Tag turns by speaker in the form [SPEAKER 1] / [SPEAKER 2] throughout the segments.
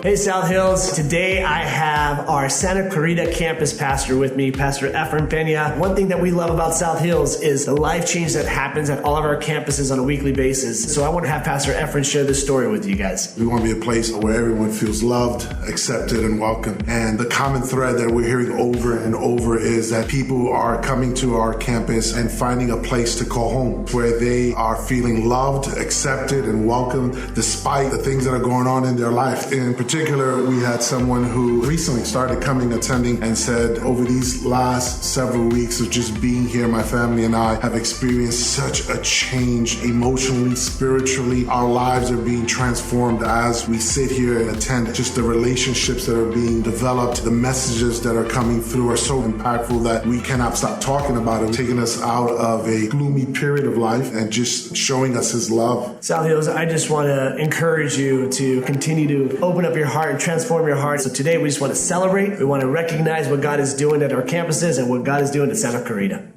[SPEAKER 1] Hey South Hills, today I have our Santa Clarita campus pastor with me, Pastor Efren Peña. One thing that we love about South Hills is the life change that happens at all of our campuses on a weekly basis. So I want to have Pastor Efren share this story with you guys.
[SPEAKER 2] We want to be a place where everyone feels loved, accepted, and welcome. And the common thread that we're hearing over and over is that people are coming to our campus and finding a place to call home, where they are feeling loved, accepted, and welcome despite the things that are going on in their life. In particular, we had someone who recently started coming, attending, and said, over these last several weeks of just being here, my family and I have experienced such a change emotionally, spiritually. Our lives are being transformed as we sit here and attend. Just the relationships that are being developed, the messages that are coming through are so impactful that we cannot stop talking about it, taking us out of a gloomy period of life and just showing us His love.
[SPEAKER 1] South Hills, I just want to encourage you to continue to open up your heart and transform your heart. So today we just want to celebrate. We want to recognize what God is doing at our campuses and what God is doing at Santa Clarita.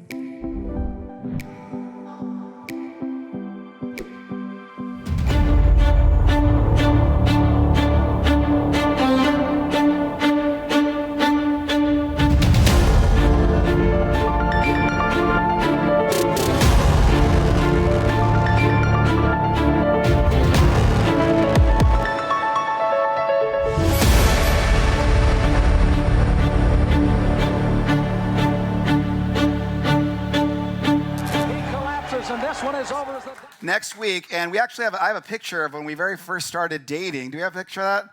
[SPEAKER 3] Next week, and I have a picture of when we very first started dating. Do we have a picture of that?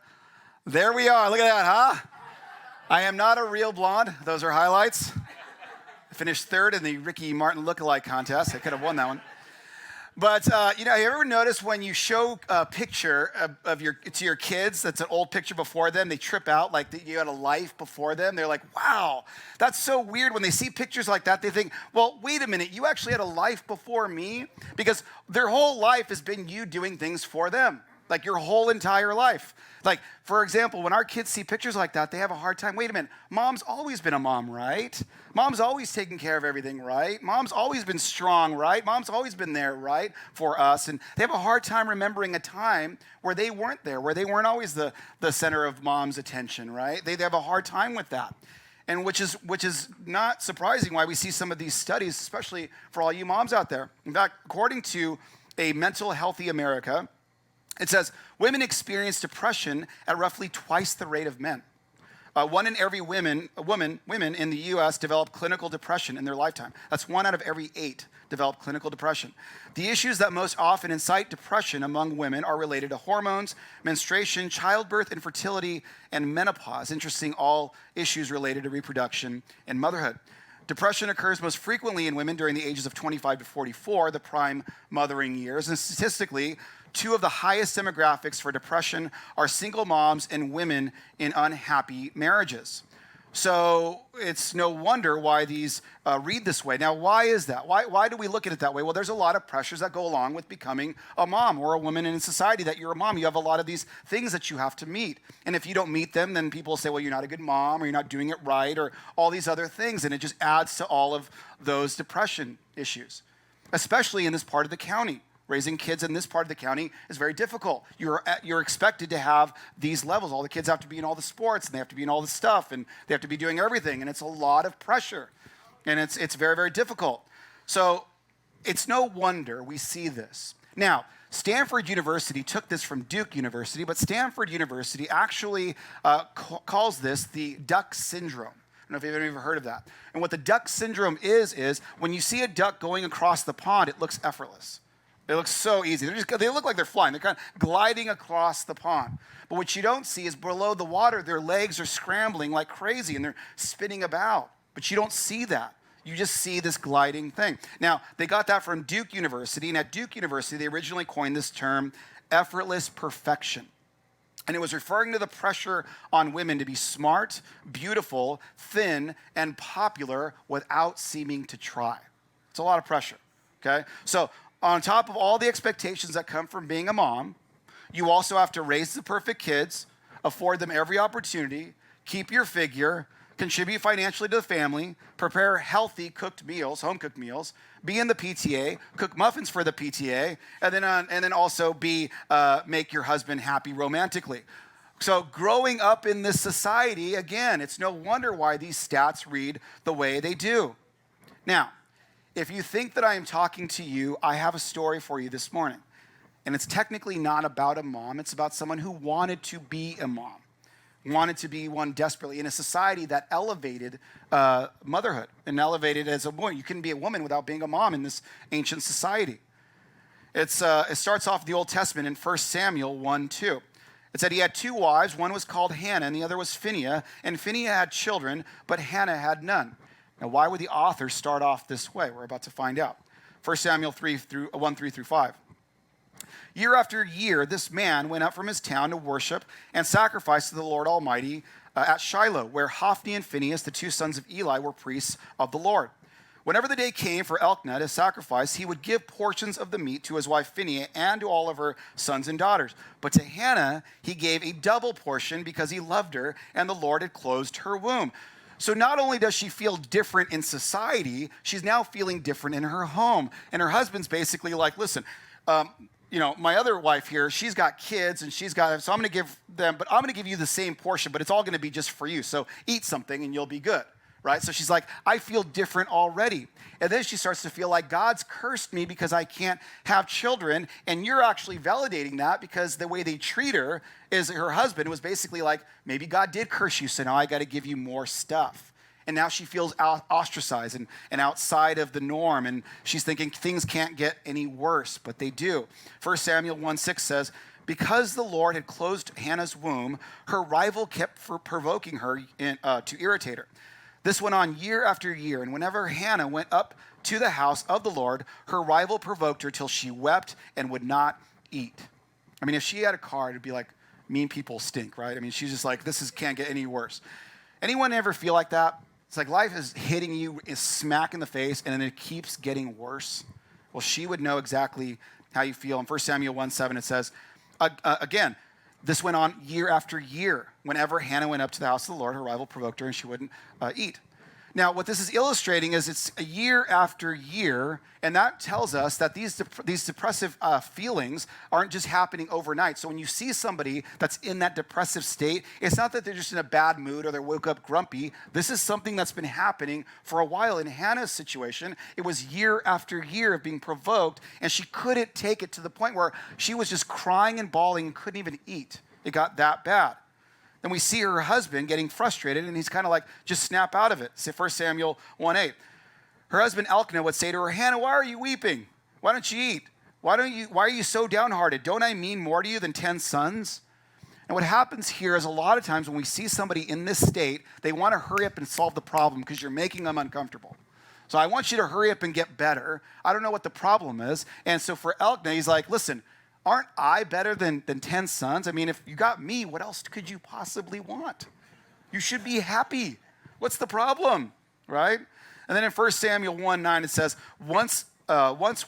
[SPEAKER 3] There we are. Look at that, huh? I am not a real blonde. Those are highlights. I finished third in the Ricky Martin lookalike contest. I could have won that one. But, you ever notice when you show a picture to your kids that's an old picture before them, they trip out like you had a life before them? They're like, wow, that's so weird. When they see pictures like that, they think, well, wait a minute, you actually had a life before me? Because their whole life has been you doing things for them, like your whole entire life. Like, for example, when our kids see pictures like that, they have a hard time. Wait a minute, mom's always been a mom, right? Mom's always taken care of everything, right? Mom's always been strong, right? Mom's always been there, right, for us. And they have a hard time remembering a time where they weren't there, where they weren't always the center of mom's attention, right? They have a hard time with that. And which is not surprising why we see some of these studies, especially for all you moms out there. In fact, according to a Mental Healthy America, it says women experience depression at roughly twice the rate of men. One in every women in the U.S. develop clinical depression in their lifetime. That's 1 out of every 8 develop clinical depression. The issues that most often incite depression among women are related to hormones, menstruation, childbirth, infertility, and menopause. Interesting, all issues related to reproduction and motherhood. Depression occurs most frequently in women during the ages of 25 to 44, the prime mothering years, and statistically, 2 of the highest demographics for depression are single moms and women in unhappy marriages. So it's no wonder why these read this way. Now, why is that? Why do we look at it that way? Well, there's a lot of pressures that go along with becoming a mom or a woman in society that you're a mom. You have a lot of these things that you have to meet. And if you don't meet them, then people say, well, you're not a good mom or you're not doing it right or all these other things. And it just adds to all of those depression issues, especially in this part of the county. Raising kids in this part of the county is very difficult. You're expected to have these levels. All the kids have to be in all the sports, and they have to be in all the stuff, and they have to be doing everything, and it's a lot of pressure, and it's very, very difficult. So it's no wonder we see this. Now, Stanford University took this from Duke University, but Stanford University actually calls this the duck syndrome. I don't know if you've ever heard of that. And what the duck syndrome is when you see a duck going across the pond, it looks effortless. It looks so easy. They look like they're flying. They're kind of gliding across the pond. But what you don't see is below the water, their legs are scrambling like crazy and they're spinning about. But you don't see that. You just see this gliding thing. Now, they got that from Duke University. And at Duke University, they originally coined this term, effortless perfection. And it was referring to the pressure on women to be smart, beautiful, thin, and popular without seeming to try. It's a lot of pressure, okay? So on top of all the expectations that come from being a mom, you also have to raise the perfect kids, afford them every opportunity, keep your figure, contribute financially to the family, prepare healthy cooked meals, home-cooked meals, be in the PTA, cook muffins for the PTA, and then also make your husband happy romantically. So growing up in this society, again, it's no wonder why these stats read the way they do. Now, if you think that I am talking to you, I have a story for you this morning. And it's technically not about a mom. It's about someone who wanted to be a mom, wanted to be one desperately in a society that elevated motherhood and elevated as a woman. You couldn't be a woman without being a mom in this ancient society. It starts off the Old Testament in 1 Samuel 1:2. It said he had two wives. One was called Hannah and the other was Phinehas. And Phinehas had children, but Hannah had none. Now, why would the author start off this way? We're about to find out. 1 Samuel 1:3-5. Year after year, this man went up from his town to worship and sacrifice to the Lord Almighty at Shiloh, where Hophni and Phinehas, the two sons of Eli, were priests of the Lord. Whenever the day came for Elkanah to sacrifice, he would give portions of the meat to his wife Phinehas and to all of her sons and daughters. But to Hannah, he gave a double portion because he loved her and the Lord had closed her womb. So not only does she feel different in society, she's now feeling different in her home. And her husband's basically like, listen, my other wife here, she's got kids and so I'm going to give them, but I'm going to give you the same portion, but it's all going to be just for you. So eat something and you'll be good, right? So she's like, I feel different already. And then she starts to feel like God's cursed me because I can't have children. And you're actually validating that because the way they treat her is her husband was basically like, maybe God did curse you, so now I got to give you more stuff. And now she feels ostracized and outside of the norm. And she's thinking things can't get any worse, but they do. 1 Samuel 1:6 says, because the Lord had closed Hannah's womb, her rival kept provoking her to irritate her. This went on year after year. And whenever Hannah went up to the house of the Lord, her rival provoked her till she wept and would not eat. I mean, if she had a car, it'd be like, mean people stink, right? I mean, she's just like, can't get any worse. Anyone ever feel like that? It's like life is hitting you, is smack in the face, and then it keeps getting worse. Well, she would know exactly how you feel. In 1 Samuel 1:7, it says, again, this went on year after year. Whenever Hannah went up to the house of the Lord, her rival provoked her, and she wouldn't eat. Now, what this is illustrating is it's a year after year, and that tells us that these depressive feelings aren't just happening overnight. So when you see somebody that's in that depressive state, it's not that they're just in a bad mood or they woke up grumpy. This is something that's been happening for a while. In Hannah's situation, it was year after year of being provoked, and she couldn't take it to the point where she was just crying and bawling and couldn't even eat. It got that bad. And we see her husband getting frustrated, and he's kind of like, just snap out of it. 1 Samuel 1:8. Her husband Elkanah would say to her, Hannah, why are you weeping? Why don't you eat? Why are you so downhearted? Don't I mean more to you than 10 sons? And what happens here is a lot of times when we see somebody in this state, they want to hurry up and solve the problem because you're making them uncomfortable. So I want you to hurry up and get better. I don't know what the problem is. And so for Elkanah, he's like, listen, aren't I better than 10 sons? I mean, if you got me, what else could you possibly want? You should be happy. What's the problem, right? And then in 1 Samuel 1:9, it says, once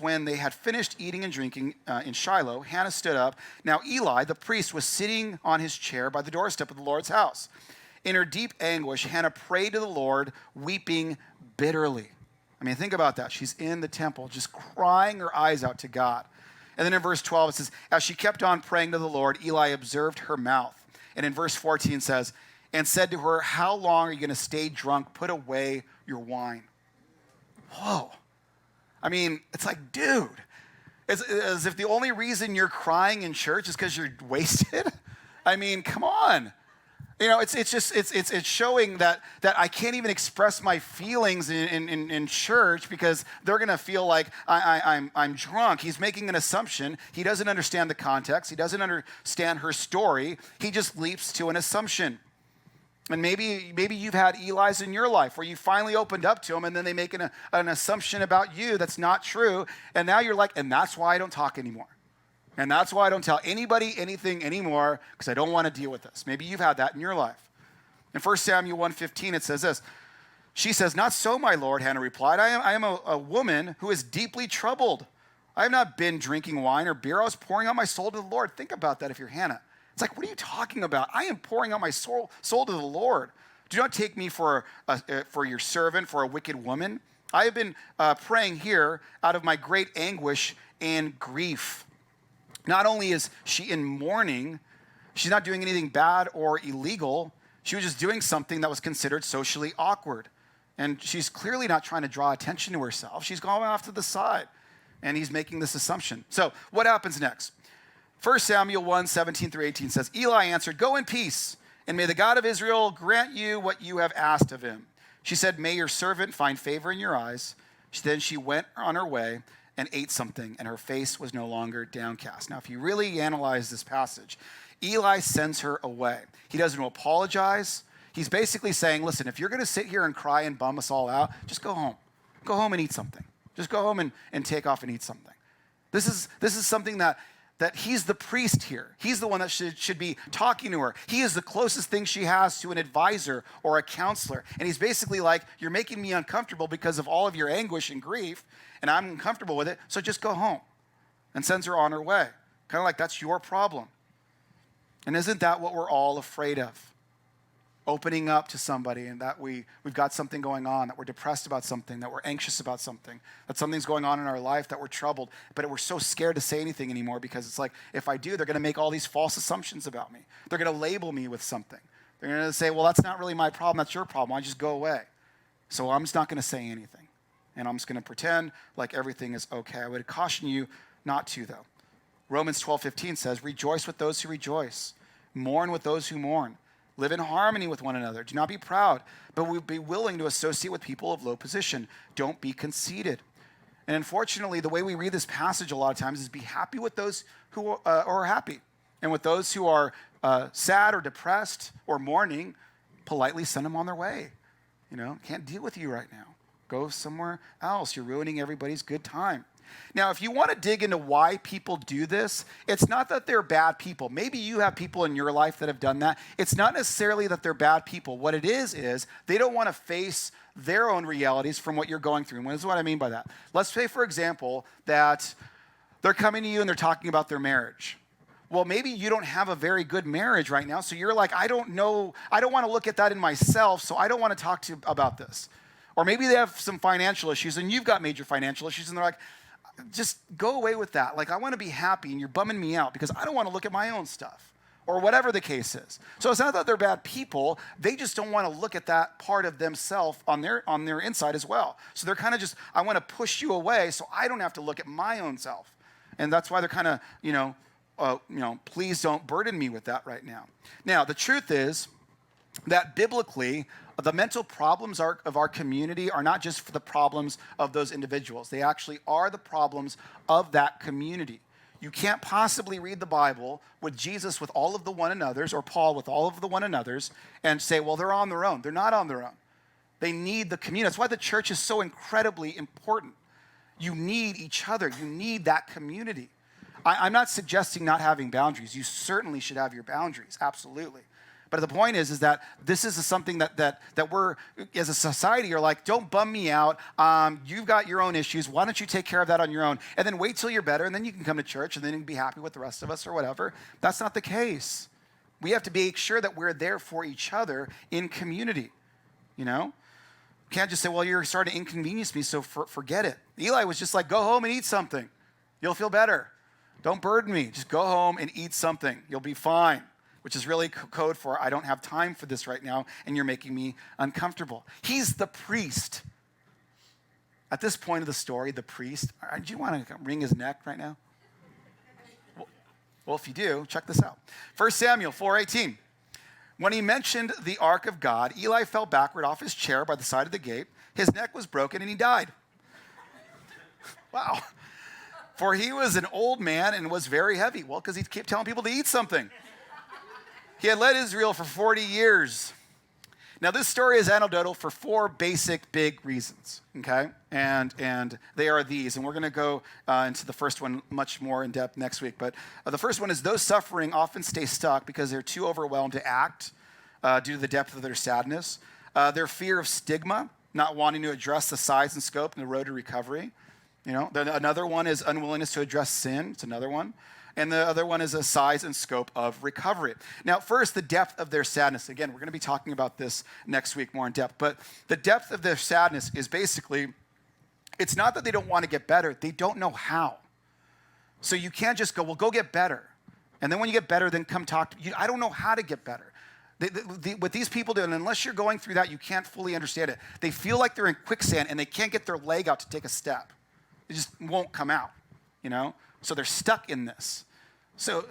[SPEAKER 3] when they had finished eating and drinking in Shiloh, Hannah stood up. Now Eli, the priest, was sitting on his chair by the doorstep of the Lord's house. In her deep anguish, Hannah prayed to the Lord, weeping bitterly. I mean, think about that. She's in the temple, just crying her eyes out to God. And then in verse 12, it says, as she kept on praying to the Lord, Eli observed her mouth. And in verse 14 says, and said to her, how long are you going to stay drunk? Put away your wine. Whoa. I mean, it's like, dude, it's as if the only reason you're crying in church is because you're wasted. I mean, come on. You know, it's showing that I can't even express my feelings in church because they're gonna feel like I'm drunk. He's making an assumption. He doesn't understand the context. He doesn't understand her story. He just leaps to an assumption. And maybe you've had Eli's in your life where you finally opened up to him and then they make an assumption about you that's not true. And now you're like, and that's why I don't talk anymore. And that's why I don't tell anybody anything anymore because I don't want to deal with this. Maybe you've had that in your life. In 1 Samuel 1:15, it says this. She says, not so, my Lord, Hannah replied. I am a woman who is deeply troubled. I have not been drinking wine or beer. I was pouring out my soul to the Lord. Think about that if you're Hannah. It's like, what are you talking about? I am pouring out my soul to the Lord. Do not take me for your servant, for a wicked woman. I have been praying here out of my great anguish and grief. Not only is she in mourning, She's not doing anything bad or illegal. She was just doing something that was considered socially awkward. And she's clearly not trying to draw attention to herself. She's going off to the side. And he's making this assumption. So what happens next? 1 Samuel 1:17-18 says, Eli answered, "Go in peace, and may the God of Israel grant you what you have asked of him." She said, "May your servant find favor in your eyes." Then she went on her way and ate something, and her face was no longer downcast. Now, if you really analyze this passage, Eli sends her away. He doesn't apologize. He's basically saying, listen, if you're going to sit here and cry and bum us all out, just go home. Go home and eat something. Just go home and take off and eat something. This is something that he's the priest here. He's the one that should be talking to her. He is the closest thing she has to an advisor or a counselor. And he's basically like, you're making me uncomfortable because of all of your anguish and grief, and I'm uncomfortable with it, so just go home. And sends her on her way. Kind of like, that's your problem. And isn't that what we're all afraid of? Opening up to somebody and that we've got something going on, that we're depressed about something, that we're anxious about something, that something's going on in our life, that we're troubled, but we're so scared to say anything anymore because it's like, if I do, they're going to make all these false assumptions about me. They're going to label me with something. They're going to say, well, that's not really my problem, that's your problem, I just go away. So I'm just not going to say anything. And I'm just going to pretend like everything is okay. I would caution you not to, though. Romans 12:15 says, "Rejoice with those who rejoice, mourn with those who mourn. Live in harmony with one another. Do not be proud, but be willing to associate with people of low position. Don't be conceited." And unfortunately, the way we read this passage a lot of times is be happy with those who are happy. And with those who are sad or depressed or mourning, politely send them on their way. Can't deal with you right now. Go somewhere else. You're ruining everybody's good time. Now, if you want to dig into why people do this, it's not that they're bad people. Maybe you have people in your life that have done that. It's not necessarily that they're bad people. What it is they don't want to face their own realities from what you're going through. And this is what I mean by that. Let's say, for example, that they're coming to you and they're talking about their marriage. Well, maybe you don't have a very good marriage right now, so you're like, I don't know, I don't want to look at that in myself, so I don't want to talk to you about this. Or maybe they have some financial issues and you've got major financial issues and they're like, just go away with that. Like, I want to be happy and you're bumming me out because I don't want to look at my own stuff, or whatever the case is. So it's not that they're bad people. They just don't want to look at that part of themselves on their inside as well. So they're kind of just, I want to push you away so I don't have to look at my own self. And that's why they're kind of, please don't burden me with that right now. Now, the truth is that biblically, the mental problems of our community are not just for the problems of those individuals. They actually are the problems of that community. You can't possibly read the Bible with Jesus with all of the one another's, or Paul with all of the one another's, and say, well, they're on their own. They're not on their own. They need the community. That's why the church is so incredibly important. You need each other. You need that community. I'm not suggesting not having boundaries. You certainly should have your boundaries, absolutely. But the point is that this is something that we're, as a society, are like, don't bum me out. You've got your own issues. Why don't you take care of that on your own? And then wait till you're better, and then you can come to church, and then you can be happy with the rest of us or whatever. That's not the case. We have to make sure that we're there for each other in community, Can't just say, well, you're starting to inconvenience me, so forget it. Eli was just like, go home and eat something. You'll feel better. Don't burden me. Just go home and eat something. You'll be fine. Which is really code for, I don't have time for this right now, and you're making me uncomfortable. He's the priest. At this point of the story, the priest, do you want to wring his neck right now? Well, if you do, check this out. 1 Samuel 4:18. When he mentioned the ark of God, Eli fell backward off his chair by the side of the gate. His neck was broken, and he died. Wow. For he was an old man and was very heavy. Well, because he kept telling people to eat something. He had led Israel for 40 years. Now, this story is anecdotal for 4 basic big reasons, okay? And they are these, and we're going to go into the first one much more in depth next week. But the first one is those suffering often stay stuck because they're too overwhelmed to act due to the depth of their sadness. Their fear of stigma, not wanting to address the size and scope and the road to recovery. Another one is unwillingness to address sin. It's another one. And the other one is a size and scope of recovery. Now, first, the depth of their sadness. Again, we're going to be talking about this next week more in depth. But the depth of their sadness is basically, it's not that they don't want to get better. They don't know how. So you can't just go, well, go get better. And then when you get better, then come talk to you. I don't know how to get better. What these people do, and unless you're going through that, you can't fully understand it. They feel like they're in quicksand and they can't get their leg out to take a step. It just won't come out, you know? So they're stuck in this. So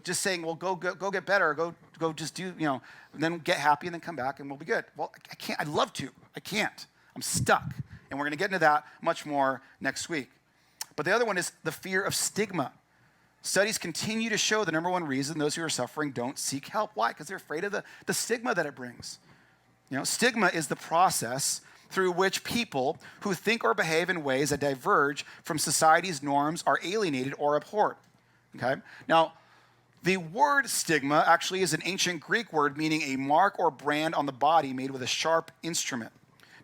[SPEAKER 3] just saying, well, go get better, or go just do, you know, then get happy and then come back and we'll be good. Well, I can't. I'd love to. I can't. I'm stuck. And we're going to get into that much more next week. But the other one is the fear of stigma. Studies continue to show the number one reason those who are suffering don't seek help. Why? Because they're afraid of the stigma that it brings. You know, stigma is the process through which people who think or behave in ways that diverge from society's norms are alienated or abhorred. Okay? Now, the word stigma actually is an ancient Greek word meaning a mark or brand on the body made with a sharp instrument.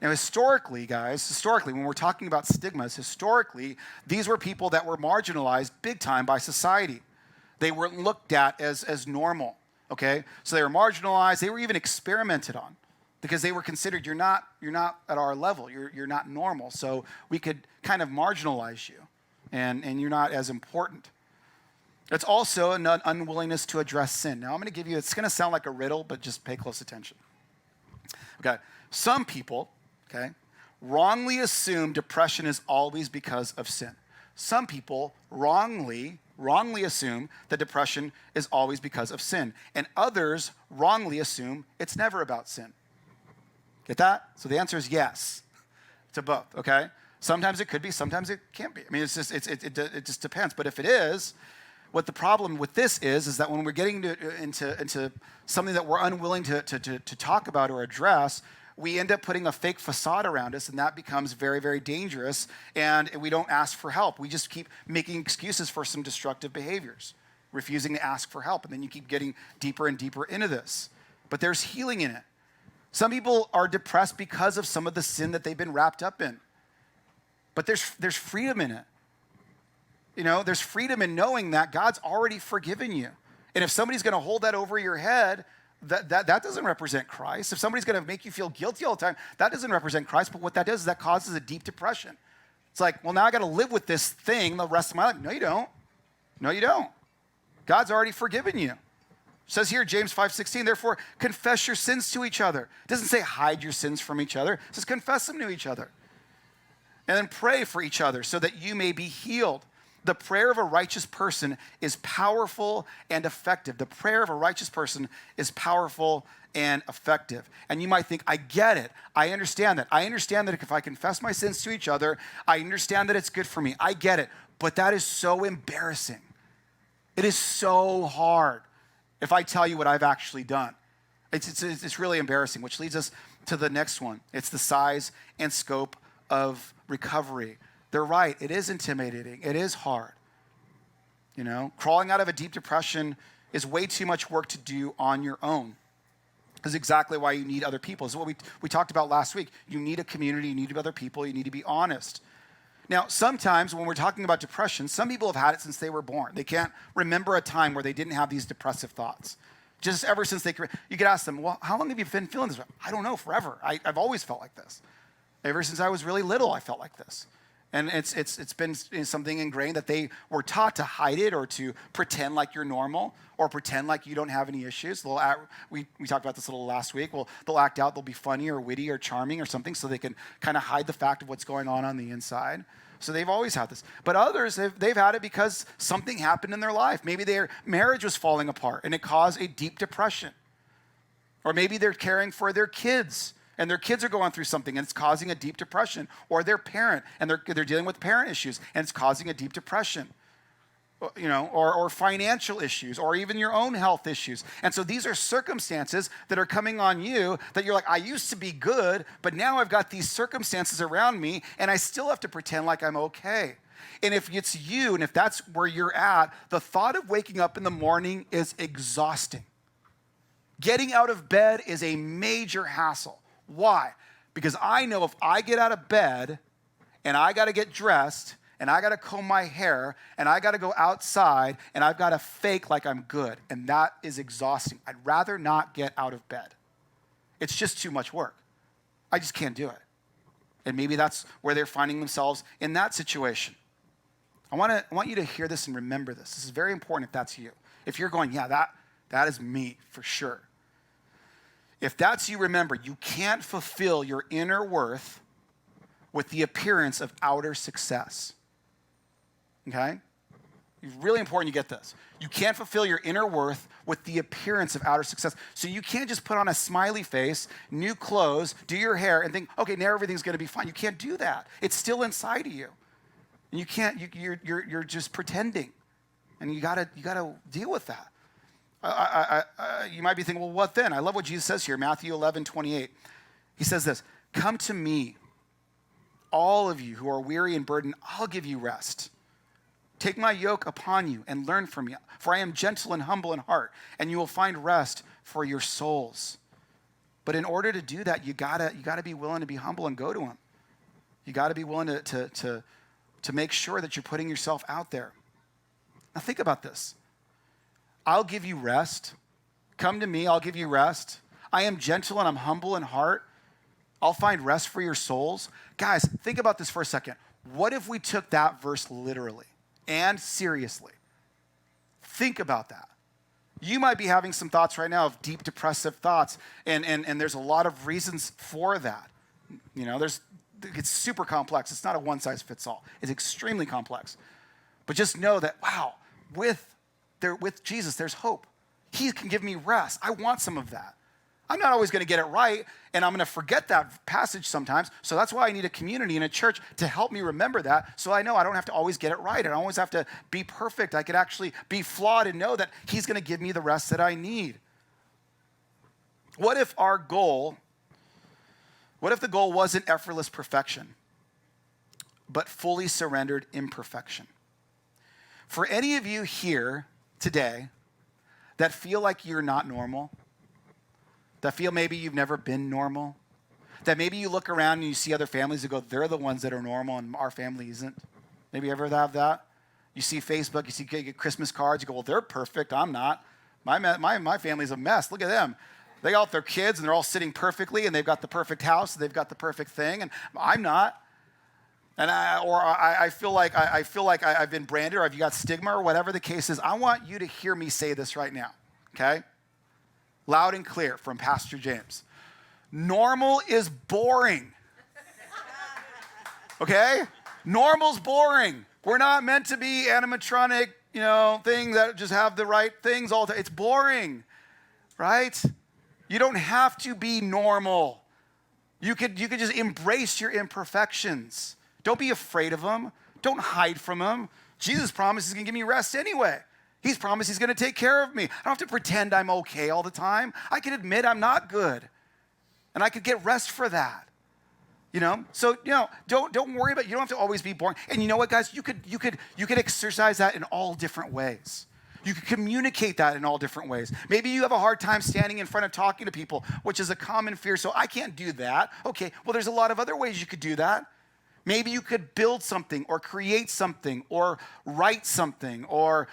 [SPEAKER 3] Now, historically, when we're talking about stigmas, historically, these were people that were marginalized big time by society. They weren't looked at as normal, okay? So they were marginalized. They were even experimented on because they were considered, you're not at our level. You're not normal. So we could kind of marginalize you, and you're not as important. It's also an unwillingness to address sin. Now, I'm going to give you, it's going to sound like a riddle, but just pay close attention. Okay, some people, okay, wrongly assume depression is always because of sin. Some people wrongly assume that depression is always because of sin. And others wrongly assume it's never about sin. Get that? So the answer is yes to both, okay? Sometimes it could be, sometimes it can't be. I mean, it just depends. But if it is, what the problem with this is that when we're getting into something that we're unwilling to talk about or address, we end up putting a fake facade around us, and that becomes very, very dangerous, and we don't ask for help. We just keep making excuses for some destructive behaviors, refusing to ask for help, and then you keep getting deeper and deeper into this. But there's healing in it. Some people are depressed because of some of the sin that they've been wrapped up in. But there's freedom in it. You know, there's freedom in knowing that God's already forgiven you. And if somebody's going to hold that over your head, that doesn't represent Christ. If somebody's going to make you feel guilty all the time, that doesn't represent Christ. But what that does is that causes a deep depression. It's like, well, now I got to live with this thing the rest of my life. No, you don't. No, you don't. God's already forgiven you. It says here, James 5:16, therefore, confess your sins to each other. It doesn't say hide your sins from each other. It says confess them to each other. And then pray for each other so that you may be healed. The prayer of a righteous person is powerful and effective. The prayer of a righteous person is powerful and effective. And you might think, I get it. I understand that. I understand that if I confess my sins to each other, I understand that it's good for me. I get it. But that is so embarrassing. It is so hard if I tell you what I've actually done. It's really embarrassing, which leads us to the next one. It's the size and scope of recovery. They're right. It is intimidating. It is hard. You know, crawling out of a deep depression is way too much work to do on your own. This is exactly why you need other people. This is what we talked about last week. You need a community. You need other people. You need to be honest. Now, sometimes when we're talking about depression, some people have had it since they were born. They can't remember a time where they didn't have these depressive thoughts. Just ever since you could ask them, well, how long have you been feeling this way? I don't know, forever. I've always felt like this. Ever since I was really little, I felt like this. And it's been something ingrained that they were taught to hide it or to pretend like you're normal or pretend like you don't have any issues. We talked about this a little last week. Well, they'll act out, they'll be funny or witty or charming or something so they can kind of hide the fact of what's going on the inside. So they've always had this. But others, they've had it because something happened in their life. Maybe their marriage was falling apart and it caused a deep depression. Or maybe they're caring for their kids and their kids are going through something and it's causing a deep depression. Or their parent and they're dealing with parent issues and it's causing a deep depression. You know, or financial issues, or even your own health issues. And so these are circumstances that are coming on you that you're like, I used to be good, but now I've got these circumstances around me and I still have to pretend like I'm okay. And if it's you, and if that's where you're at, the thought of waking up in the morning is exhausting. Getting out of bed is a major hassle. Why? Because I know if I get out of bed and I got to get dressed and I got to comb my hair, and I got to go outside, and I've got to fake like I'm good. And that is exhausting. I'd rather not get out of bed. It's just too much work. I just can't do it. And maybe that's where they're finding themselves in that situation. I want you to hear this and remember this. This is very important if that's you. If you're going, yeah, that is me for sure. If that's you, remember, you can't fulfill your inner worth with the appearance of outer success. Okay? It's really important you get this. You can't fulfill your inner worth with the appearance of outer success. So you can't just put on a smiley face, new clothes, do your hair, and think, okay, now everything's going to be fine. You can't do that. It's still inside of you. And you can't. You're just pretending, and you gotta deal with that. You might be thinking, well, what then? I love what Jesus says here, Matthew 11:28. He says this: "Come to me, all of you who are weary and burdened. I'll give you rest. Take my yoke upon you and learn from me, for I am gentle and humble in heart, and you will find rest for your souls." But in order to do that, you gotta be willing to be humble and go to him. You gotta be willing to make sure that you're putting yourself out there. Now think about this. I'll give you rest. Come to me, I'll give you rest. I am gentle and I'm humble in heart. I'll find rest for your souls. Guys, think about this for a second. What if we took that verse literally and seriously? Think about that. You might be having some thoughts right now of deep depressive thoughts, and there's a lot of reasons for that. You know, it's super complex. It's not a one-size-fits-all. It's extremely complex. But just know that, wow, with Jesus, there's hope. He can give me rest. I want some of that. I'm not always going to get it right, and I'm going to forget that passage sometimes. So that's why I need a community and a church to help me remember that, so I know I don't have to always get it right. I don't always have to be perfect. I could actually be flawed and know that he's going to give me the rest that I need. What if the goal wasn't effortless perfection, but fully surrendered imperfection? For any of you here today that feel like you're not normal, that feel maybe you've never been normal, that maybe you look around and you see other families and go, they're the ones that are normal and our family isn't. Maybe you ever have that? You see Facebook, you see Christmas cards, you go, well, they're perfect, I'm not. My family's a mess, look at them. They got their kids and they're all sitting perfectly and they've got the perfect house, they've got the perfect thing, and I'm not. And I feel like I've been branded, or have you got stigma, or whatever the case is. I want you to hear me say this right now, okay? Loud and clear from Pastor James. Normal is boring. Okay? Normal's boring. We're not meant to be animatronic, things that just have the right things all the time. It's boring, right? You don't have to be normal. You could just embrace your imperfections. Don't be afraid of them. Don't hide from them. Jesus promised he's going to give me rest anyway. He's promised he's going to take care of me. I don't have to pretend I'm okay all the time. I can admit I'm not good. And I could get rest for that. So don't worry about it. You don't have to always be boring. And you know what, guys? You could exercise that in all different ways. You could communicate that in all different ways. Maybe you have a hard time standing in front of talking to people, which is a common fear. So I can't do that. Okay, well, there's a lot of other ways you could do that. Maybe you could build something or create something or write something or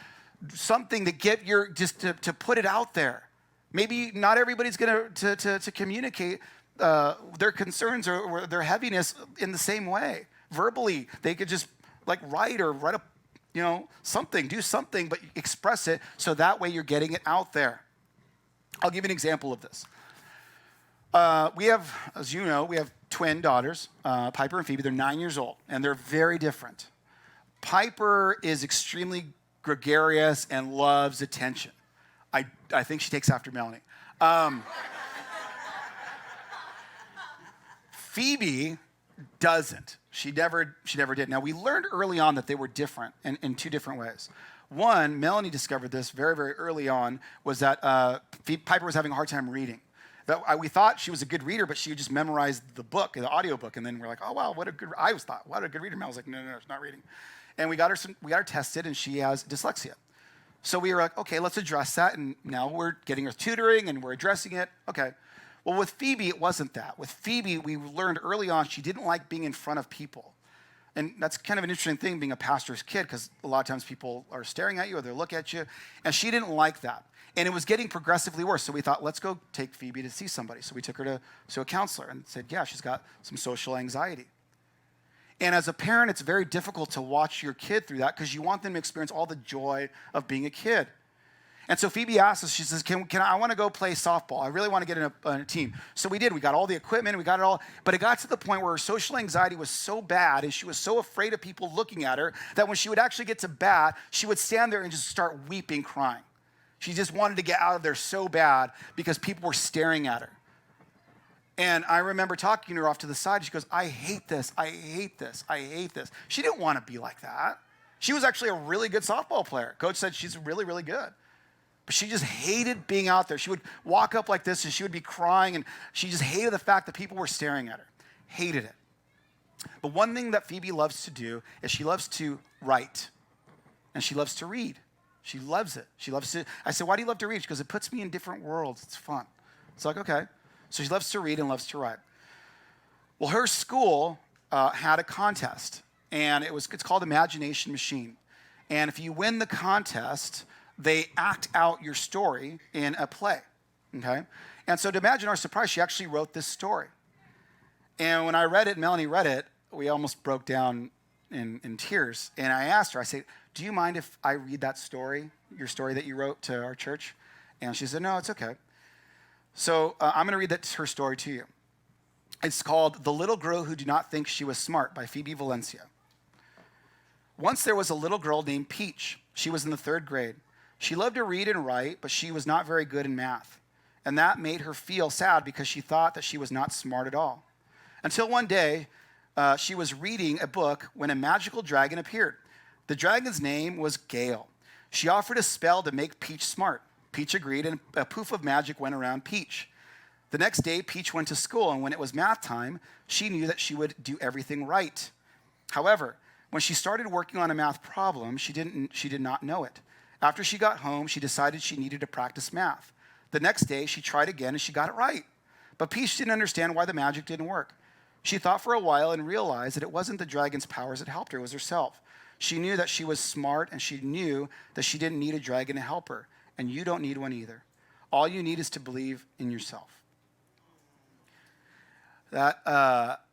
[SPEAKER 3] something to get to put it out there. Maybe not everybody's going to communicate their concerns or their heaviness in the same way. Verbally, they could just write something, do something, but express it so that way you're getting it out there. I'll give you an example of this. We have, as you know, we have twin daughters, Piper and Phoebe. They're 9 years old, and they're very different. Piper is extremely gregarious and loves attention. I think she takes after Melanie. Phoebe doesn't. She never did. Now, we learned early on that they were different in two different ways. One, Melanie discovered this very, very early on, was that Piper was having a hard time reading. We thought she was a good reader, but she would just memorize the book, the audio book, and then we're like, oh, wow, I always thought, what a good reader. Mel was like, no, she's not reading. And we got her tested, and she has dyslexia. So we were like, okay, let's address that, and now we're getting her tutoring, and we're addressing it. Okay. Well, with Phoebe, it wasn't that. With Phoebe, we learned early on she didn't like being in front of people. And that's kind of an interesting thing, being a pastor's kid, because a lot of times people are staring at you or they look at you, and she didn't like that. And it was getting progressively worse. So we thought, let's go take Phoebe to see somebody. So we took her to a counselor and said, yeah, she's got some social anxiety. And as a parent, it's very difficult to watch your kid through that because you want them to experience all the joy of being a kid. And so Phoebe asked us, she says, I want to go play softball. I really want to get in a team. So we did. We got all the equipment. We got it all. But it got to the point where her social anxiety was so bad and she was so afraid of people looking at her that when she would actually get to bat, she would stand there and just start weeping, crying. She just wanted to get out of there so bad because people were staring at her. And I remember talking to her off to the side. She goes, I hate this. I hate this. I hate this. She didn't want to be like that. She was actually a really good softball player. Coach said she's really, really good. But she just hated being out there. She would walk up like this and she would be crying, and she just hated the fact that people were staring at her. Hated it. But one thing that Phoebe loves to do is she loves to write, and she loves to read. She loves it. She loves to. I said, why do you love to read? She goes, it puts me in different worlds. It's fun. It's like, okay. So she loves to read and loves to write. Well, her school had a contest, and it's called Imagination Machine. And if you win the contest, they act out your story in a play, okay? And so to imagine our surprise, she actually wrote this story. And when I read it, Melanie read it, we almost broke down in tears. And I asked her, I said, do you mind if I read that story, your story that you wrote to our church? And she said, no, it's okay. So I'm going to read her story to you. It's called The Little Girl Who Did Not Think She Was Smart by Phoebe Valencia. Once there was a little girl named Peach. She was in the 3rd grade. She loved to read and write, but she was not very good in math. And that made her feel sad because she thought that she was not smart at all. Until one day, she was reading a book when a magical dragon appeared. The dragon's name was Gale. She offered a spell to make Peach smart. Peach agreed, and a poof of magic went around Peach. The next day, Peach went to school, and when it was math time, she knew that she would do everything right. However, when she started working on a math problem, she did not know it. After she got home, she decided she needed to practice math. The next day, she tried again, and she got it right. But Peach didn't understand why the magic didn't work. She thought for a while and realized that it wasn't the dragon's powers that helped her, it was herself. She knew that she was smart, and she knew that she didn't need a dragon to help her. And you don't need one either. All you need is to believe in yourself. That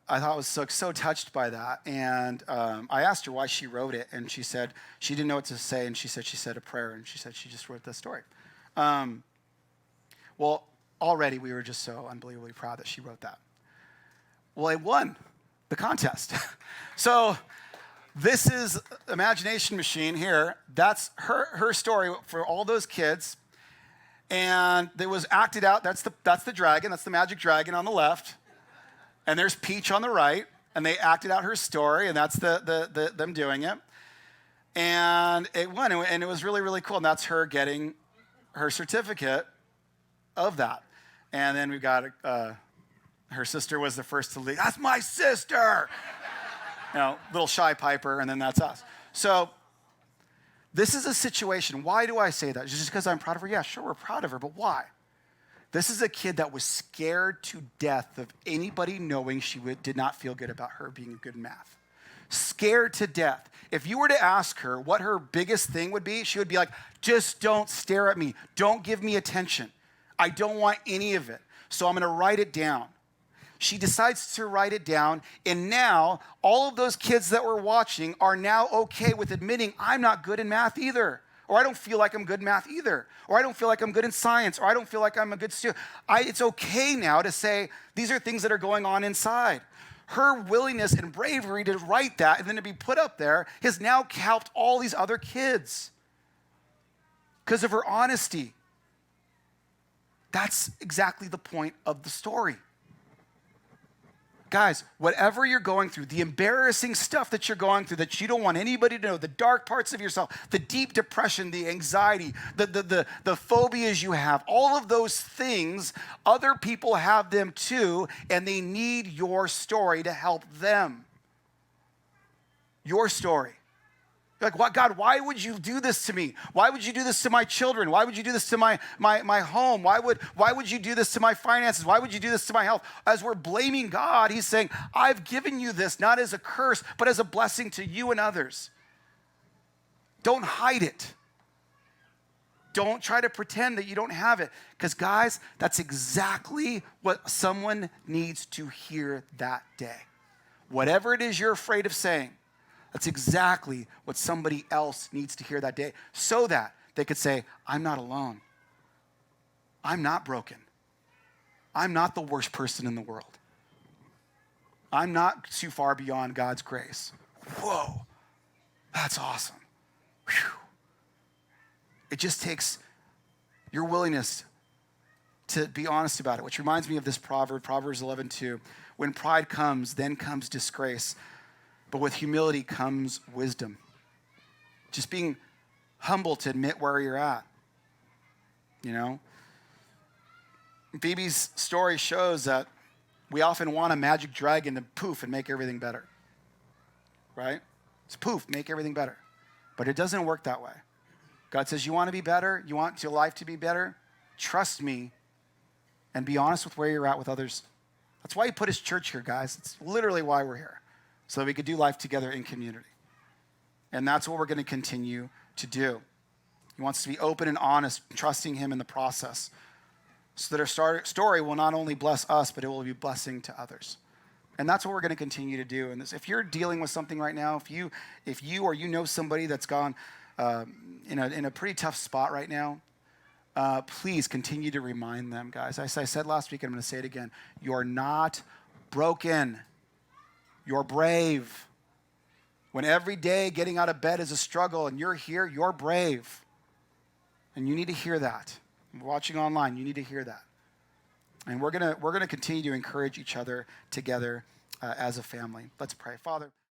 [SPEAKER 3] I thought was so touched by that. And I asked her why she wrote it, and she said she didn't know what to say, and she said a prayer, and she said she just wrote the story. Well, already we were just so unbelievably proud that she wrote that. Well, it won the contest. So this is Imagination Machine here. That's her story for all those kids. And it was acted out. That's the dragon. That's the magic dragon on the left. And there's Peach on the right. And they acted out her story, and that's them doing it. And it won, and it was really, really cool. And that's her getting her certificate of that. And then we got her sister was the first to leave. That's my sister! Little shy Piper, and then that's us. So this is a situation. Why do I say that? Just because I'm proud of her? Yeah, sure, we're proud of her, but why? This is a kid that was scared to death of anybody knowing she did not feel good about her being good in math. Scared to death. If you were to ask her what her biggest thing would be, she would be like, just don't stare at me. Don't give me attention. I don't want any of it. So I'm going to write it down. She decides to write it down, and now all of those kids that were watching are now okay with admitting I'm not good in math either, or I don't feel like I'm good in math either, or I don't feel like I'm good in science, or I don't feel like I'm a good student. It's okay now to say these are things that are going on inside. Her willingness and bravery to write that and then to be put up there has now helped all these other kids because of her honesty. That's exactly the point of the story. Guys, whatever you're going through, the embarrassing stuff that you're going through that you don't want anybody to know, the dark parts of yourself, the deep depression, the anxiety, the phobias you have, all of those things, other people have them too, and they need your story to help them. Your story. You're like, God, why would you do this to me? Why would you do this to my children? Why would you do this to my home? Why would you do this to my finances? Why would you do this to my health? As we're blaming God, he's saying, I've given you this not as a curse, but as a blessing to you and others. Don't hide it. Don't try to pretend that you don't have it. Because guys, that's exactly what someone needs to hear that day. Whatever it is you're afraid of saying, that's exactly what somebody else needs to hear that day, so that they could say, I'm not alone. I'm not broken. I'm not the worst person in the world. I'm not too far beyond God's grace. Whoa, that's awesome. Whew. It just takes your willingness to be honest about it, which reminds me of this proverb, Proverbs 11:2. When pride comes, then comes disgrace, but with humility comes wisdom. Just being humble to admit where you're at, you know? Phoebe's story shows that we often want a magic dragon to poof and make everything better, right? It's poof, make everything better. But it doesn't work that way. God says, you want to be better? You want your life to be better? Trust me and be honest with where you're at with others. That's why he put his church here, guys. It's literally why we're here, so that we could do life together in community. And that's what we're going to continue to do. He wants us to be open and honest, trusting him in the process, so that our story will not only bless us, but it will be a blessing to others. And that's what we're going to continue to do. And if you're dealing with something right now, if you or you know somebody that's gone in a pretty tough spot right now, please continue to remind them, guys. As I said last week, and I'm going to say it again. You're not broken. You're brave. When every day getting out of bed is a struggle and you're here, you're brave. And you need to hear that. Watching online, you need to hear that. And we're gonna continue to encourage each other together as a family. Let's pray. Father.